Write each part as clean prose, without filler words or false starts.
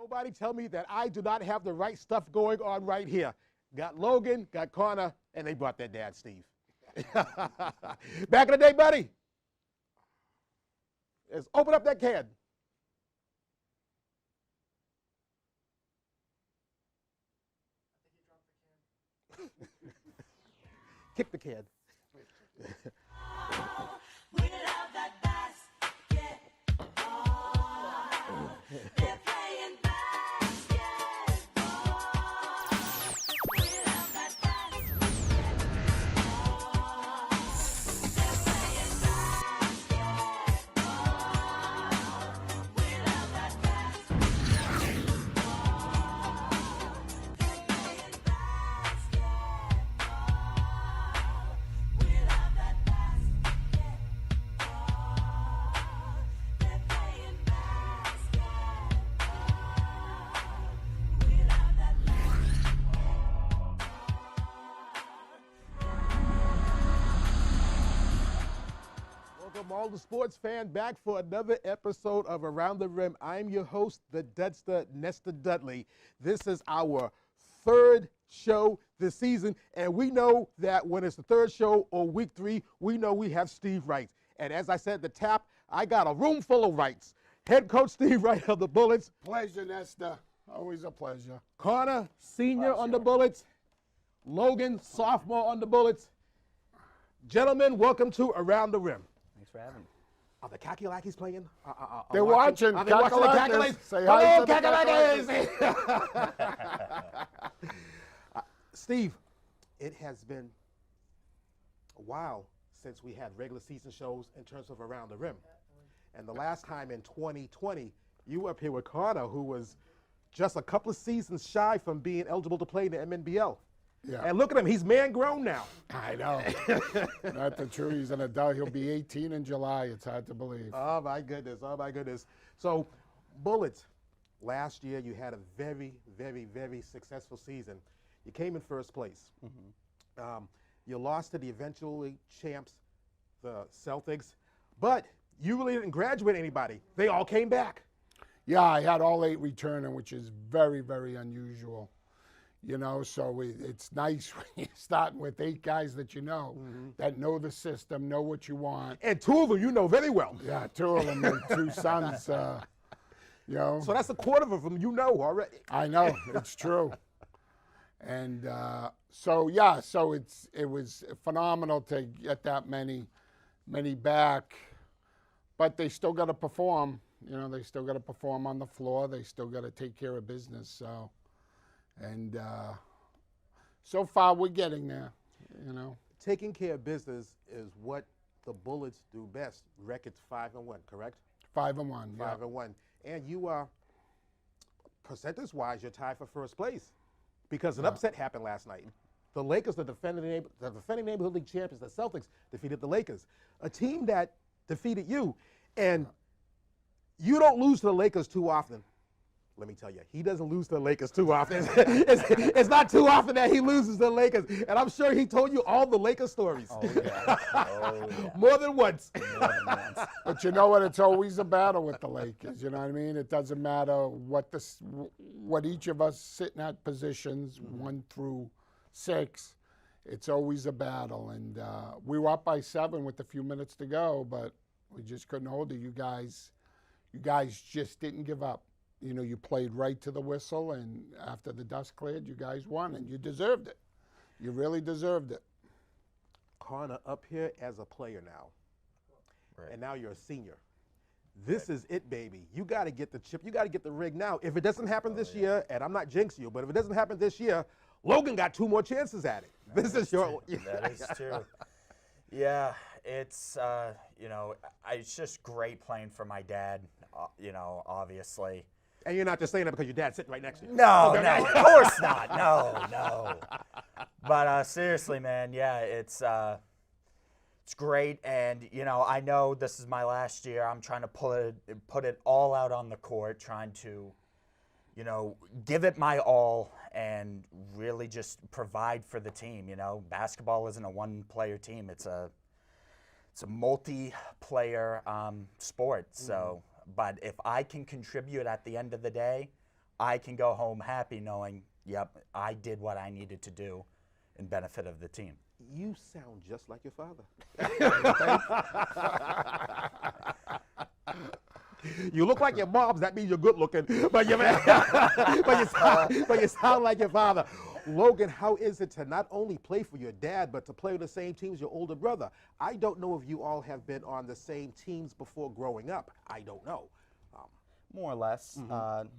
Nobody tell me that I do not have the right stuff going on right here. Got Logan, got Connor, and they brought their dad, Steve. Back in the day, buddy. Let's open up that can. Kick the can. We love that basketball. They're playing basketball. We love that basketball. They're playing basketball. We love that Welcome all the sports fan back for another episode of Around the Rim. I'm your host, the Dudster, Nestor Dudley. This is our third show this season, and we know that when it's the third show or week 3, we know we have Steve Wright. And as I said at the top, I got a room full of Wrights. Head coach Steve Wright of the Bullets. Pleasure, Nestor. Always a pleasure. Connor, senior on the Bullets. Logan, sophomore on the Bullets. Gentlemen, welcome to Around the Rim. Thanks for having me. Are the Kakalakis playing? They're watching. Are they watching the Kakalakis. Kakalakis? Say hi Hello, to the Kakalakis. Steve, it has been a while since we had regular season shows in terms of Around the Rim. And the last time in 2020, you were up here with Connor, who was just a couple of seasons shy from being eligible to play in the MNBL. Yeah. And look at him, he's man grown now. I know. Not the truth. He's an adult. He'll be 18 in July. It's hard to believe. Oh my goodness, oh my goodness. So, Bullets, last year you had a very, very, very successful season. You came in first place. You lost to the eventually champs, the Celtics, but you really didn't graduate anybody. They all came back. Yeah, I had all 8 returning, which is very, very unusual. You know, so it's nice when you're starting with 8 guys that you know, that know the system, know what you want. And 2 of them you know very well. Yeah, 2 of them, my 2 sons, you know. So that's a quarter of them you know already. I know, it's true. And so it was phenomenal to get that many back, but they still got to perform. You know, they still got to perform on the floor. They still got to take care of business. So, and so far we're getting there. You know, Taking care of business is what the Bullets do best. Record's 5-1, correct? 5-1. Yeah. 5-1, and you are percentage-wise, you're tied for first place because an upset happened last night. The Lakers, the defending neighborhood league champions, the Celtics, defeated the Lakers, a team that defeated you, and you don't lose to the Lakers too often. Let me tell you, he doesn't lose to the Lakers too often. it's not too often that he loses to the Lakers, and I'm sure he told you all the Lakers stories. Oh, yeah. Oh, yeah. More than once. More than once. But you know what? It's always a battle with the Lakers. You know what I mean? It doesn't matter what each of us sitting at positions 1 through 6. It's always a battle, and we were up by 7 with a few minutes to go, but we just couldn't hold it. You guys just didn't give up. You know, you played right to the whistle, and after the dust cleared, you guys won, and you deserved it. You really deserved it. Connor up here as a player now, Right. and now you're a senior. This is it, baby. You got to get the chip. You got to get the rig now. If it doesn't happen this year, and I'm not jinxing you, but if it doesn't happen this year, Logan got 2 more chances at it. This is your. That is true. Yeah, it's, you know, it's just great playing for my dad, you know, obviously. And you're not just saying that because your dad's sitting right next to you. No, no, of course not. No. But seriously, man, yeah, it's great, and you know, I know this is my last year. I'm trying to put it all out on the court, trying to, you know, give it my all and really just provide for the team. You know, basketball isn't a one-player team. It's a multiplayer sport. So, but if I can contribute at the end of the day, I can go home happy knowing, yep, I did what I needed to do in benefit of the team. You sound just like your father. You look like your mom's. That means you're good looking, but you sound like your father. Logan, how is it to not only play for your dad, but to play on the same team as your older brother? I don't know if you all have been on the same teams before growing up. I don't know. More or less,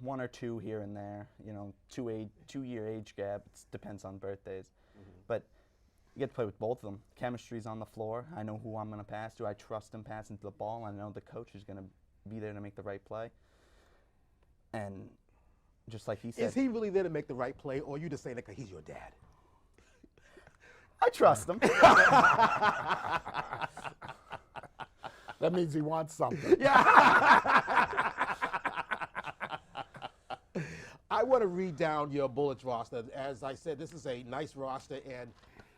one or two here and there. You know, 2-year age gap. It depends on birthdays, but you get to play with both of them. Chemistry's on the floor. I know who I'm going to pass to. I trust him passing to the ball. I know the coach is going to be there to make the right play. And just like he said, Is he really there to make the right play, or are you just saying that because he's your dad? I trust him. That means he wants something. I want to read down your Bullets roster. As I said, this is a nice roster, and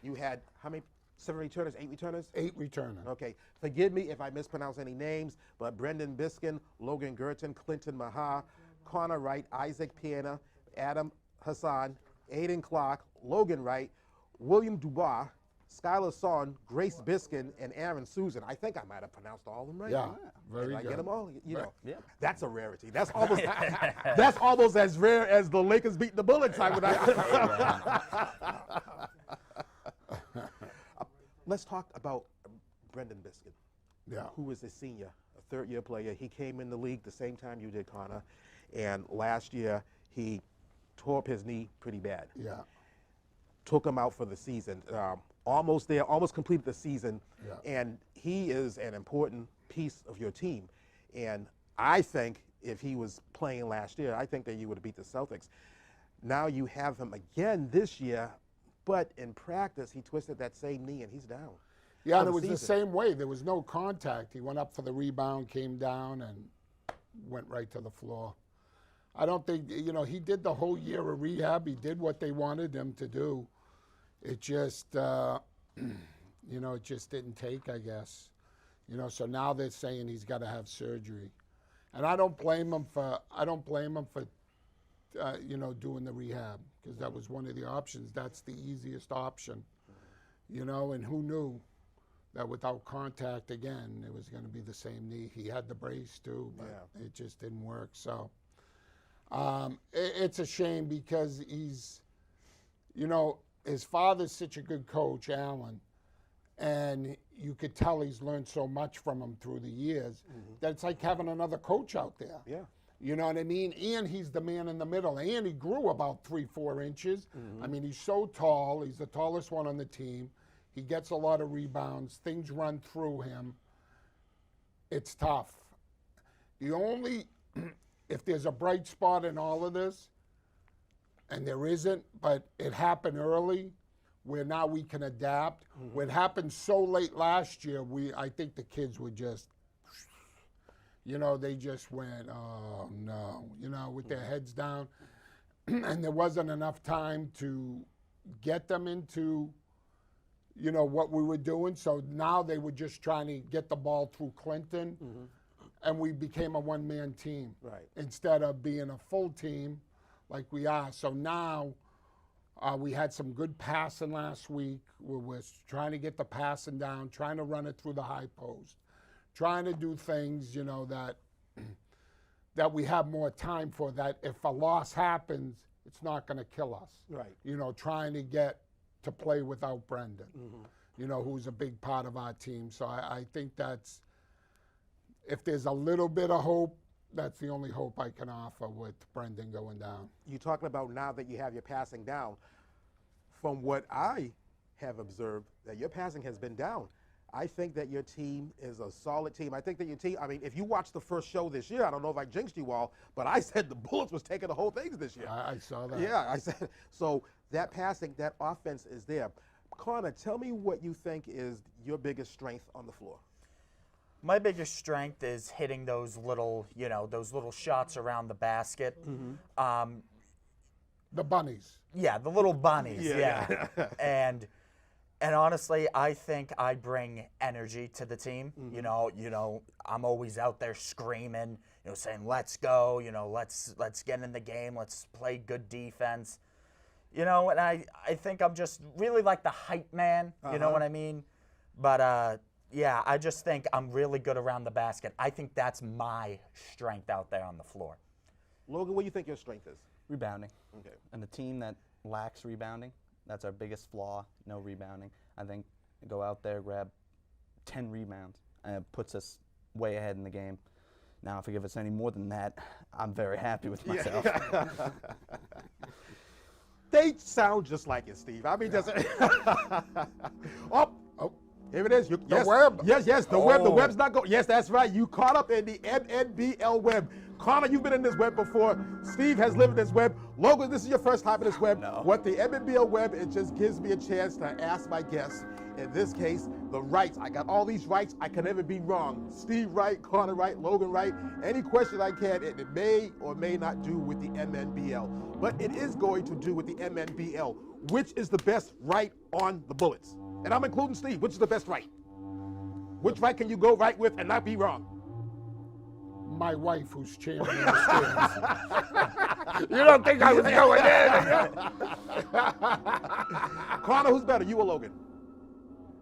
you had how many? 7 returners, 8 returners? 8 returners. Okay. Forgive me if I mispronounce any names, but Brendan Biskin, Logan Gurton, Clinton Maha, Connor Wright, Isaac Piana, Adam Hassan, Aiden Clark, Logan Wright, William Dubois, Skylar Son, Grace Biskin, and Aaron Susan. I think I might have pronounced all of them right. Yeah, very Did I good. get them all? You know, Yeah. that's a rarity. That's almost that's almost as rare as the Lakers beating the Bullets. Let's talk about Brendan Biskin, Yeah. who is a senior, a third-year player. He came in the league the same time you did, Connor, and last year he tore up his knee pretty bad. Yeah. Took him out for the season. Almost there, almost completed the season, Yeah. and he is an important piece of your team. And I think if he was playing last year, I think that you would have beat the Celtics. Now you have him again this year, but in practice he twisted that same knee and he's down. Yeah, and for it was the season. same way. There was no contact. He went up for the rebound, came down, and went right to the floor. I don't think, you know, he did the whole year of rehab. He did what they wanted him to do. It just, you know, it just didn't take, I guess. You know, so now they're saying he's got to have surgery. And I don't blame him for, you know, doing the rehab, because that was one of the options. That's the easiest option. You know, and who knew that without contact again, it was going to be the same knee. He had the brace too, but it just didn't work. So it's a shame, because he's, you know, his father's such a good coach, Alan, and you could tell he's learned so much from him through the years that it's like having another coach out there. Yeah. You know what I mean? And he's the man in the middle. And he grew about 3-4 inches. I mean, he's so tall. He's the tallest one on the team. He gets a lot of rebounds. Things run through him. It's tough. The only, if there's a bright spot in all of this, and there isn't, but it happened early, where now we can adapt. What happened so late last year, I think the kids were just, you know, they just went, oh no, you know, with their heads down. And there wasn't enough time to get them into, you know, what we were doing. So now they were just trying to get the ball through Clinton, and we became a one-man team. Right. Instead of being a full team like we are. So now we had some good passing last week. We were trying to get the passing down, trying to run it through the high post, trying to do things, you know, that we have more time for, that if a loss happens, it's not going to kill us. Right. You know, trying to get to play without Brendan, you know, who's a big part of our team. So I think that's, if there's a little bit of hope, that's the only hope I can offer with Brendan going down. You're talking about now that you have your passing down. From what I have observed, that your passing has been down. I think that your team is a solid team. I think that your team, I mean, if you watched the first show this year, I don't know if I jinxed you all, but I said the Bullets was taking the whole things this year. I saw that. Yeah, I said, so that passing, that offense is there. Connor, tell me what you think is your biggest strength on the floor. My biggest strength is hitting those little, you know, those little shots around the basket. The bunnies. Yeah, the little bunnies. Yeah, Yeah. And And honestly, I think I bring energy to the team. You know, I'm always out there screaming, saying, "Let's go!" Let's get in the game. Let's play good defense. And I think I'm just really like the hype man. You know what I mean? But yeah, I just think I'm really good around the basket. I think that's my strength out there on the floor. Logan, what do you think your strength is? Rebounding. Okay. And the team that lacks rebounding, that's our biggest flaw, no rebounding. I think go out there, grab 10 rebounds, and it puts us way ahead in the game. Now, if you give us any more than that, I'm very happy with myself. They sound just like it, Steve. I mean, just oh, here it is. Yes, web. Yes, the web. The Oh. web's not going. Yes, that's right. You caught up in the MNBL web. Connor, you've been in this web before. Steve has lived in this web. Logan, this is your first time in this web. No. What the MNBL web, it just gives me a chance to ask my guests, in this case, the rights. I got all these rights. I can never be wrong. Steve right, Connor right, Logan right. Any question I can, it may or may not do with the MNBL. But it is going to do with the MNBL. Which is the best right on the Bullets? And I'm including Steve. Which is the best right? Which right can you go right with and not be wrong? My wife, who's chairman of the stands. You don't think I was going in? Connor, who's better, you or Logan?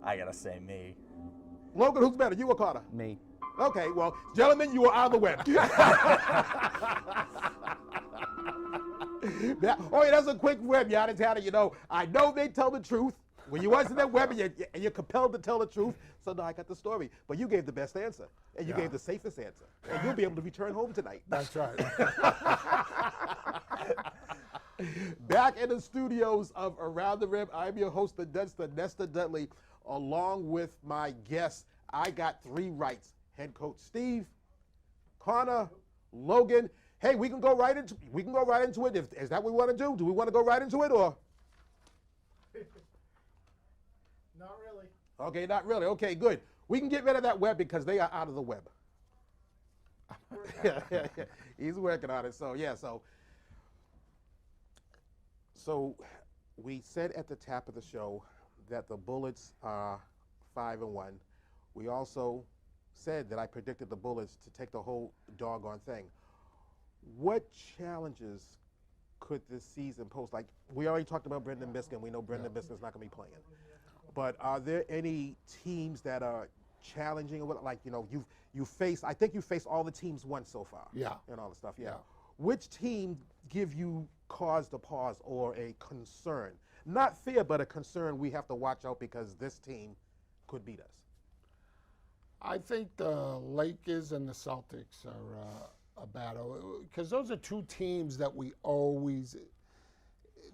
I gotta say me. Logan, who's better, you or Connor? Me. Okay, well, gentlemen, you are out of the web. Oh, yeah, that's a quick web, yada, yada. I know they tell the truth. When you watch that web and you're compelled to tell the truth, so now I got the story. But you gave the best answer, and you gave the safest answer. And you'll be able to return home tonight. That's right. Back in the studios of Around the Rim, I'm your host, the Dunster, Nestor Dudley. Along with my guests, I got 3 rights. Head coach Steve, Connor, Logan. Hey, we can go right into it. Is that what we want to do? Do we want to go right into it, or? Not really. Okay, not really. Okay, good. We can get rid of that web because they are out of the web. Yeah. He's working on it. So yeah, so we said at the top of the show that the Bullets are 5-1. We also said that I predicted the Bullets to take the whole doggone thing. What challenges could this season pose? Like, we already talked about Brendan Biskin. We know Brendan Biskin's not going to be playing. But are there any teams that are challenging, or like, you face? I think you faced all the teams once so far. Yeah. And all the stuff. Yeah. Yeah. Which team give you cause to pause or a concern? Not fear, but a concern. We have to watch out because this team could beat us. I think the Lakers and the Celtics are a battle because those are 2 teams that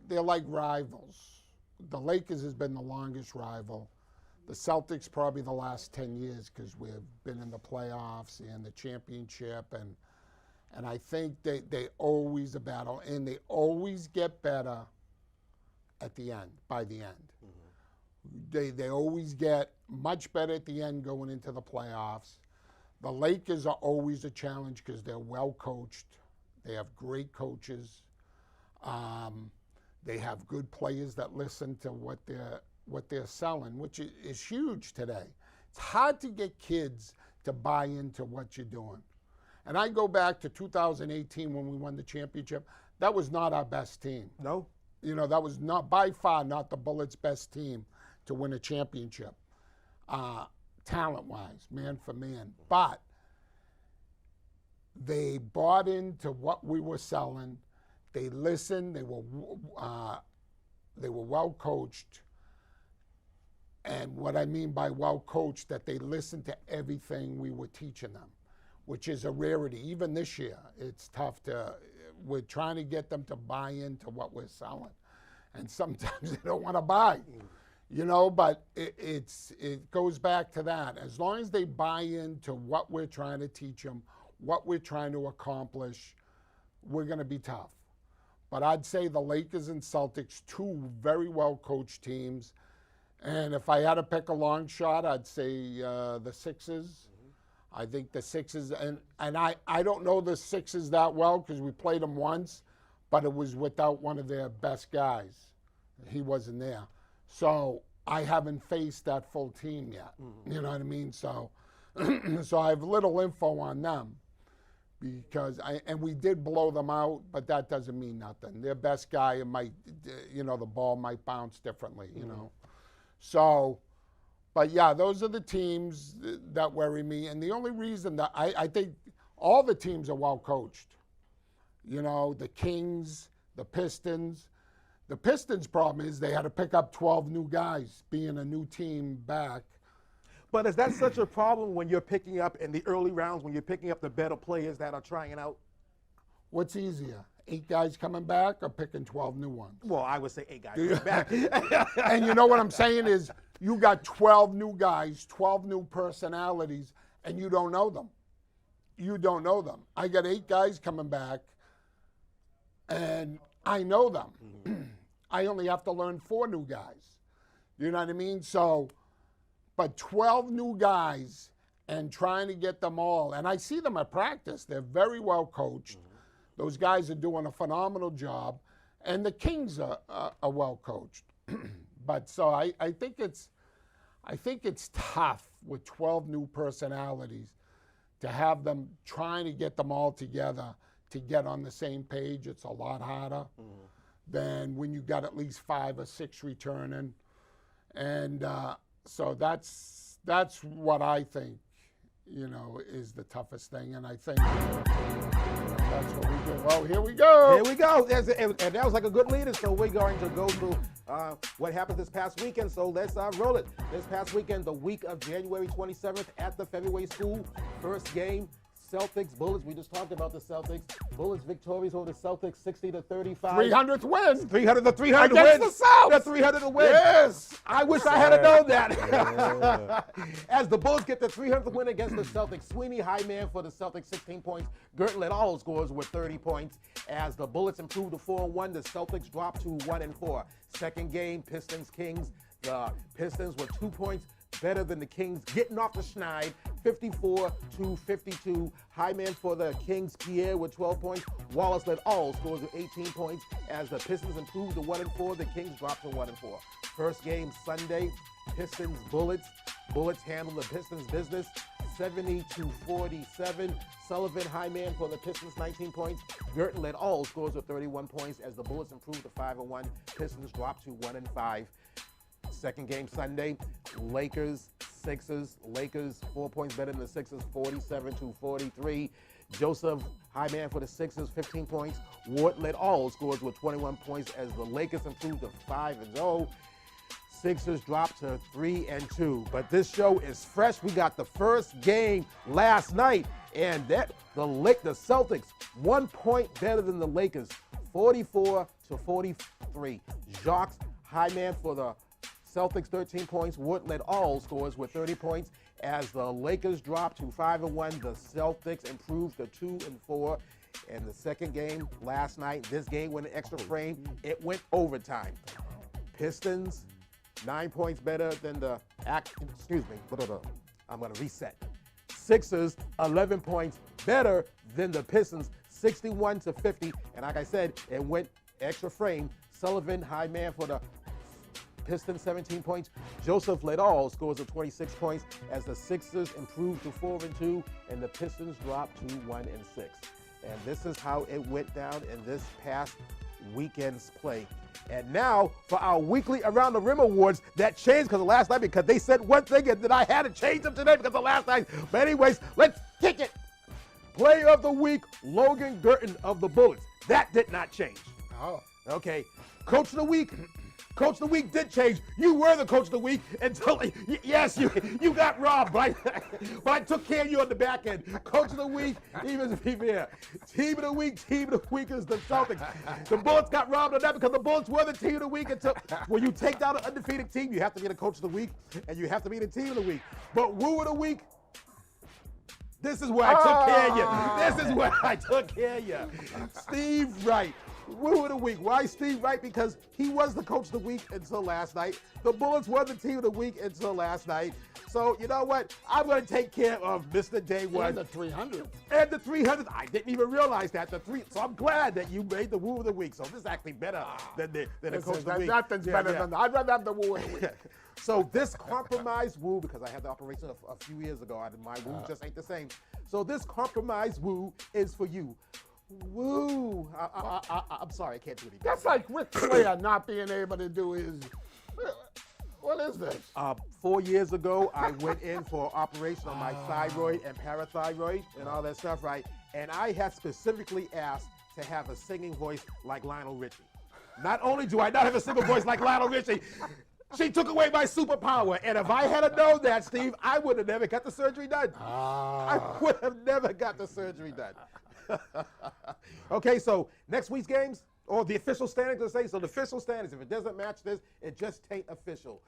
they're like rivals. The Lakers has been the longest rival. The Celtics probably the last 10 years because we've been in the playoffs and the championship, and I think they always a battle, and they always get better at the end, by the end. They always get much better at the end going into the playoffs. The Lakers are always a challenge because they're well coached. They have great coaches. They have good players that listen to what they're selling, which is huge today. It's hard to get kids to buy into what you're doing. And I go back to 2018 when we won the championship. That was not our best team. No? That was not by far not the Bullets' best team to win a championship, talent-wise, man for man. But they bought into what we were selling. They listened. They were well coached. And what I mean by well coached, that they listened to everything we were teaching them, which is a rarity. Even this year, it's tough we're trying to get them to buy into what we're selling. And sometimes they don't want to buy, but it goes back to that. As long as they buy into what we're trying to teach them, what we're trying to accomplish, we're going to be tough. But I'd say the Lakers and Celtics, 2 very well-coached teams. And if I had to pick a long shot, I'd say the Sixers. I think the Sixers, and I don't know the Sixers that well because we played them once, but it was without one of their best guys. He wasn't there. So I haven't faced that full team yet. You know what I mean? So, so I have little info on them because we did blow them out, but that doesn't mean nothing. Their best guy, it might, the ball might bounce differently, you know. So, but yeah, those are the teams that worry me. And the only reason that I think all the teams are well coached. You know, the Kings, the Pistons. The Pistons' problem is they had to pick up 12 new guys, being a new team back. But is that such a problem when you're picking up in the early rounds, when you're picking up the better players that are trying out? What's easier, 8 guys coming back or picking 12 new ones? Well, I would say 8 guys coming back. And you know what I'm saying is you got 12 new guys, 12 new personalities, and you don't know them. You don't know them. I got 8 guys coming back, and I know them. I only have to learn 4 new guys. You know what I mean? So, but 12 new guys and trying to get them all, and I see them at practice. They're very well coached. Those guys are doing a phenomenal job, and the Kings are well coached. But so I think it's tough with 12 new personalities to have them trying to get them all together to get on the same page. It's a lot harder than when you got at least 5 or 6 returning, and so that's what I think, is the toughest thing, and I think that's what we do. Oh, here we go. Here we go. And that was like a good leader. So we're going to go through what happened this past weekend. So let's roll it. This past weekend, the week of January 27th at the Featherweight School. First game, Celtics, Bullets. We just talked about the Celtics. Bullets victorious over the Celtics, 60-35. 300th win. 300 the 300 Against wins. the South. The 300 win. Yes. I wish I had known that. As the Bulls get the 300th win against the Celtics, Sweeney high man for the Celtics, 16 points. Gerton led all scores with 30 points. As the Bullets improved to 4-1, the Celtics dropped to 1-4. Second game, Pistons Kings. The Pistons were 2 points better than the Kings, getting off the schneid, 54-52. High man for the Kings, Pierre with 12 points. Wallace led all scores with 18 points. As the Pistons improved to 1-4, the Kings dropped to 1-4. First game Sunday, Pistons Bullets. Bullets handled the Pistons business, 70-47. Sullivan, high man for the Pistons, 19 points. Gerton led all scores with 31 points. As the Bullets improved to 5-1, Pistons dropped to 1-5. Second game Sunday, Lakers, Sixers. Lakers 4 points better than the Sixers, 47-43. Joseph, high man for the Sixers, 15 points. Ward led all scores with 21 points as the Lakers improved to 5-0. Sixers dropped to 3-2. But this show is fresh. We got the first game last night, and that the Celtics 1 point better than the Lakers, 44-43. Jacques, high man for the Celtics, 13 points. Wood led all scores with 30 points. As the Lakers dropped to 5-1, the Celtics improved to 2-4. And the second game last night, this game went an extra frame. It went overtime. Pistons, 9 points better than the, I'm going to reset. Sixers, 11 points better than the Pistons, 61-50. And like I said, it went extra frame. Sullivan, high man for the Pistons, 17 points. Joseph led all scores of 26 points as the Sixers improved to 4-2 and the Pistons dropped to 1-6. And this is how it went down in this past weekend's play. And now for our weekly Around the Rim Awards, that changed because of last night, because they said one thing and then I had to change them today because of last night. But anyways, let's kick it. Player of the week, Logan Gerton of the Bullets. That did not change. Oh. Okay. Coach of the week. Coach of the week did change. You were the coach of the week until, yes, you got robbed, but I took care of you on the back end. Coach of the week, even Vivier. Team of the week is the Celtics. The Bullets got robbed on that because the Bullets were the team of the week until, when you take down an undefeated team, you have to be the coach of the week and you have to be the team of the week. But Woo of the week, this is where I took care of you. This is where I took care of you. Steve Wright. Woo of the week. Why Steve? Right, because he was the coach of the week until last night. The Bullets were the team of the week until last night. So you know what? I'm going to take care of Mr. Day One And the 300. and the 300. I didn't even realize that So I'm glad that you made the Woo of the week. So this is actually better than the coach of the week. Nothing's Yeah, better yeah. than that. I'd rather have the woo of the week. So this compromise woo, because I had the operation a few years ago, my woo just ain't the same. So this compromise woo is for you. Woo! I'm sorry, I can't do it again. That's like Ric Flair not being able to do his. What is this? 4 years ago, I went in for an operation on my thyroid and parathyroid and all that stuff, right? And I had specifically asked to have a singing voice like Lionel Richie. Not only do I not have a single voice like Lionel Richie, she took away my superpower. And if I had known that, Steve, I would have never got the surgery done. I would have never got the surgery done. Okay, so next week's games, or the official standings, let's say. So the official standings, if it doesn't match this, it just ain't official.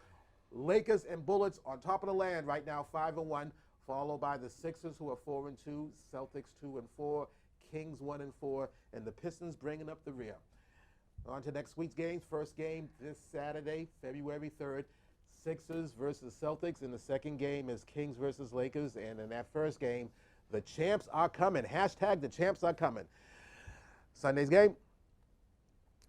Lakers and Bullets on top of the land right now, 5-1, followed by the Sixers, who are 4-2, Celtics 2-4, Kings 1-4, and the Pistons bringing up the rear. On to next week's games. First game this Saturday, February 3rd, Sixers versus Celtics, and the second game is Kings versus Lakers. And in that first game, the champs are coming. Hashtag the champs are coming. Sunday's game.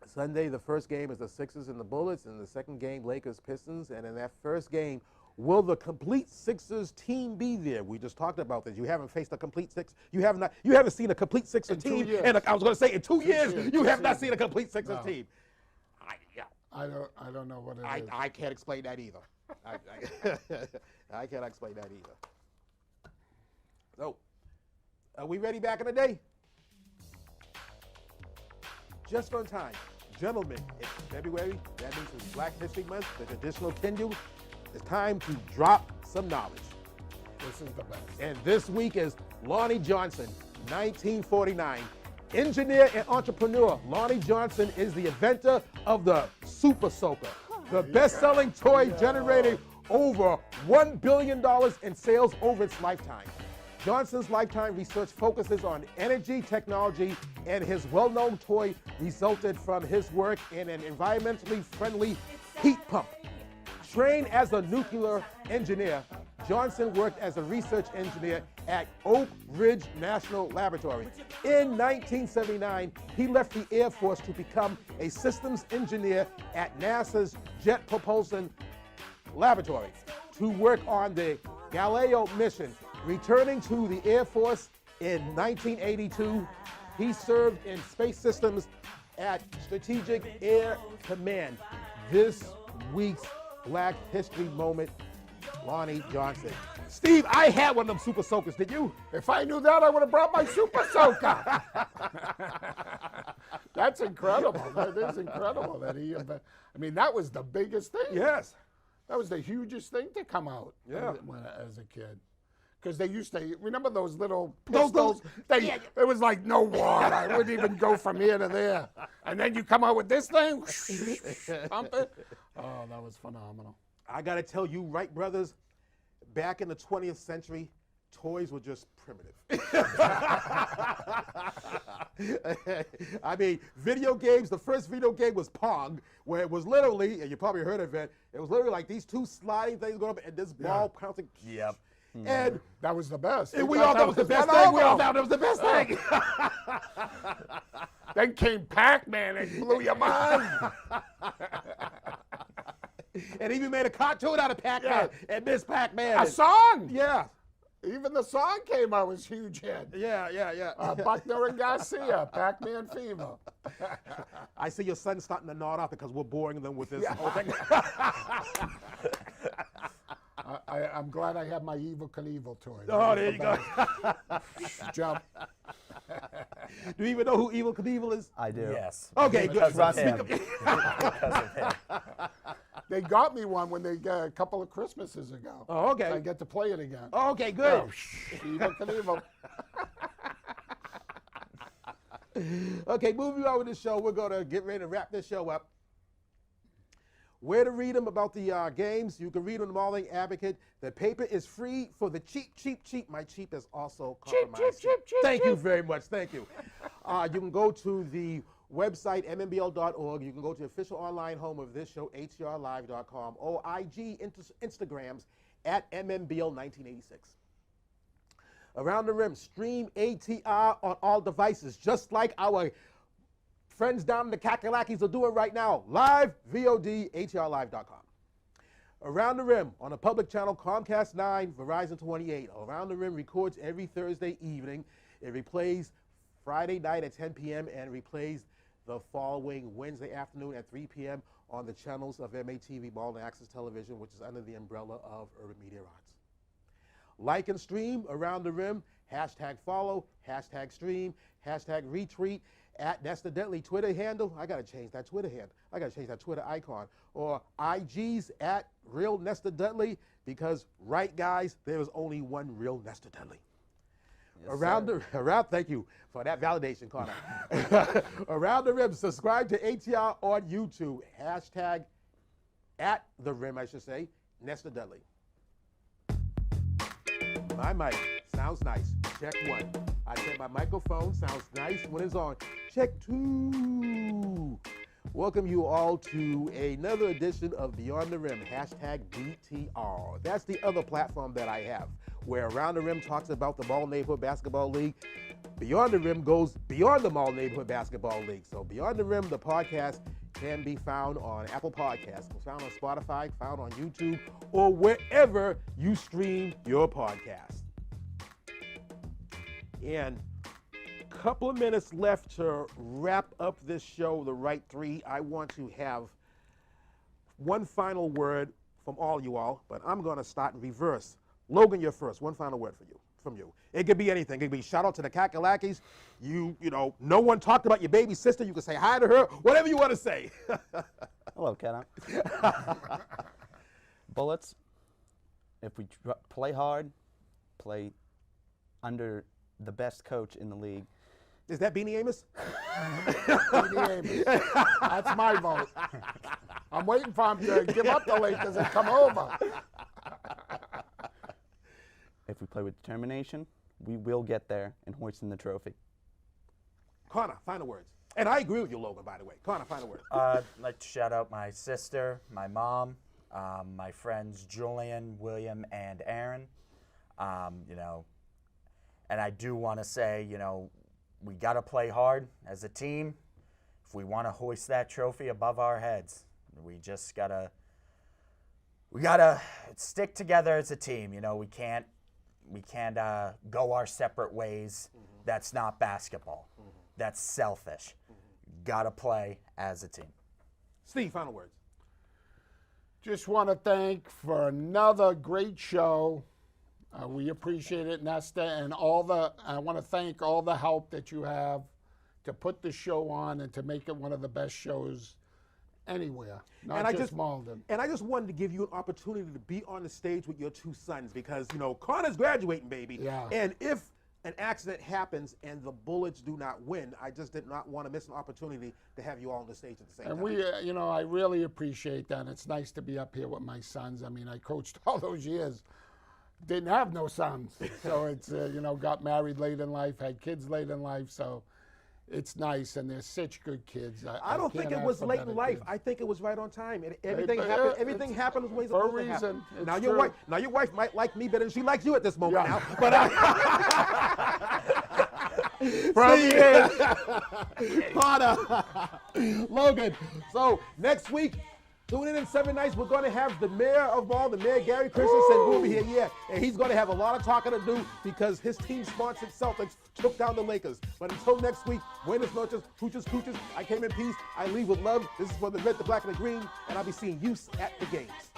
Sunday, the first game is the Sixers and the Bullets, and the second game, Lakers Pistons. And in that first game, will the complete Sixers team be there? We just talked about this. You haven't faced a complete Sixers. You haven't seen a complete Sixers In 2 team. years. And I was going to say in 2 years, years, you two have not seasons. seen a complete Sixers No. team. I don't know what it is. I can't explain that either. I can't explain that either. So, are we ready back in the day? Just on time. Gentlemen, it's February. That means it's Black History Month, the traditional Kindle. It's time to drop some knowledge. This is the best. And this week is Lonnie Johnson, 1949. Engineer and entrepreneur, Lonnie Johnson is the inventor of the Super Soaker, the best-selling toy generating over $1 billion in sales over its lifetime. Johnson's lifetime research focuses on energy technology, and his well-known toy resulted from his work in an environmentally friendly heat pump. Trained as a nuclear engineer, Johnson worked as a research engineer at Oak Ridge National Laboratory. In 1979, he left the Air Force to become a systems engineer at NASA's Jet Propulsion Laboratory to work on the Galileo mission. Returning to the Air Force in 1982, he served in space systems at Strategic Air Command. This week's Black History Moment, Lonnie Johnson. Steve, I had one of them Super Soakers, did you? If I knew that, I would have brought my Super Soaker. That's incredible. That is incredible that he. I mean, that was the biggest thing. Yes. That was the hugest thing to come out. Yeah. As a kid. Because they used to, remember those little Those- pistols? It was like no water. I wouldn't even go from here to there. And then you come out with this thing, pump it. Oh, that was phenomenal. I got to tell you, Wright brothers, back in the 20th century, toys were just primitive. I mean, video games, the first video game was Pong, where it was literally, and you probably heard of it, it was literally like these two sliding things going up and this ball bouncing. Yep. And That was the best. we all thought it was the best thing. We all thought it was the best thing. Then came Pac-Man and blew your mind. And even made a cartoon out of Pac-Man and Miss Pac-Man. A song. Yeah. Even the song came out was huge hit. Yeah. Buckner and Garcia, Pac-Man Fever. I see your son starting to nod off because we're boring them with this whole thing. I'm glad I have my Evil Knievel toy. Oh, there you go. Jump. Do you even know who Evil Knievel is? I do. Yes. Okay, good. Because of Speak him. up. Because of him. They got me one when they got a couple of Christmases ago. Oh, okay. I get to play it again. Oh, okay, good. Evil Knievel. Okay, moving on with the show. We're going to get ready to wrap this show up. Where to read them about the games? You can read them in the Marling Advocate. The paper is free for the cheap. My cheap is also compromised. cheap. Thank you very much. Thank you. You can go to the website, mmbl.org. You can go to the official online home of this show, hrlive.com, or IG, Instagrams at mmbl1986. Around the Rim, stream ATR on all devices, just like our friends down in the Kakalakis are doing right now. Live, VOD, atrlive.com. Around the Rim on a public channel, Comcast 9, Verizon 28. Around the Rim records every Thursday evening. It replays Friday night at 10 p.m. and replays the following Wednesday afternoon at 3 p.m. on the channels of MATV Ball and Access Television, which is under the umbrella of Urban Media Arts. Like and stream Around the Rim, hashtag follow, hashtag stream, hashtag retweet at Nesta Dentley Twitter handle. I gotta change that Twitter handle. I gotta change that Twitter icon. Or IG's at Real Nesta Dentley, because right guys, there is only one real Nesta Dentley. Thank you for that validation, Connor. Around the Rim, subscribe to ATR on YouTube. Hashtag at the Rim, I should say, Nesta Dentley. My mic sounds nice. Check 1. I said my microphone sounds nice when it's on. Check 2. Welcome you all to another edition of Beyond the Rim, hashtag BTR. That's the other platform that I have, where Around the Rim talks about the Mall Neighborhood Basketball League. Beyond the Rim goes beyond the Mall Neighborhood Basketball League. So Beyond the Rim, the podcast, can be found on Apple Podcasts, found on Spotify, found on YouTube, or wherever you stream your podcast. And a couple of minutes left to wrap up this show, The Right Three. I want to have one final word from all you all, but I'm going to start in reverse. Logan, you're first. One final word from you. It could be anything. It could be shout out to the Kakalakis. You know, no one talked about your baby sister. You can say hi to her. Whatever you want to say. Hello, Cat. Bullets. If we play hard, play under the best coach in the league. Is that Beanie Amos? Beanie Amos. That's my vote. I'm waiting for him to give up the Lakers and come over. If we play with determination, we will get there and hoist in the trophy. Connor, final words. And I agree with you, Logan, by the way. Connor, final words. I'd like to shout out my sister, my mom, my friends Julian, William, and Aaron. You know, and I do want to say, you know, we got to play hard as a team if we want to hoist that trophy above our heads. We just gotta stick together as a team. You know, we can't go our separate ways. Mm-hmm. That's not basketball. Mm-hmm. That's selfish. Mm-hmm. Gotta play as a team. Steve, final words. Just want to thank for another great show. We appreciate it, Nesta, and I want to thank all the help that you have to put the show on and to make it one of the best shows anywhere, not just Malden. And I just wanted to give you an opportunity to be on the stage with your two sons because, you know, Connor's graduating, baby. Yeah. And if an accident happens and the Bullets do not win, I just did not want to miss an opportunity to have you all on the stage at the same And time. we, you know, I really appreciate that. It's nice to be up here with my sons. I mean, I coached all those years. Didn't have no sons. So it's, you know, got married late in life, had kids late in life. So it's nice, and they're such good kids. I don't think can't it ask was for late better in life. kids. I think it was right on time. Everything Yeah, happened. it's- Everything happened the way it's for a supposed to happen. reason. It's Now true. your wife might like me better than she likes you at this moment Yeah. now. But Connor, Logan. So next week, tune in 7 nights. We're going to have the mayor of Ball, the mayor Gary Christensen, who will be here. Yeah, and he's going to have a lot of talking to do because his team-sponsored Celtics took down the Lakers. But until next week, buenas noches, hooches, cooches. I came in peace. I leave with love. This is for the red, the black, and the green, and I'll be seeing you at the games.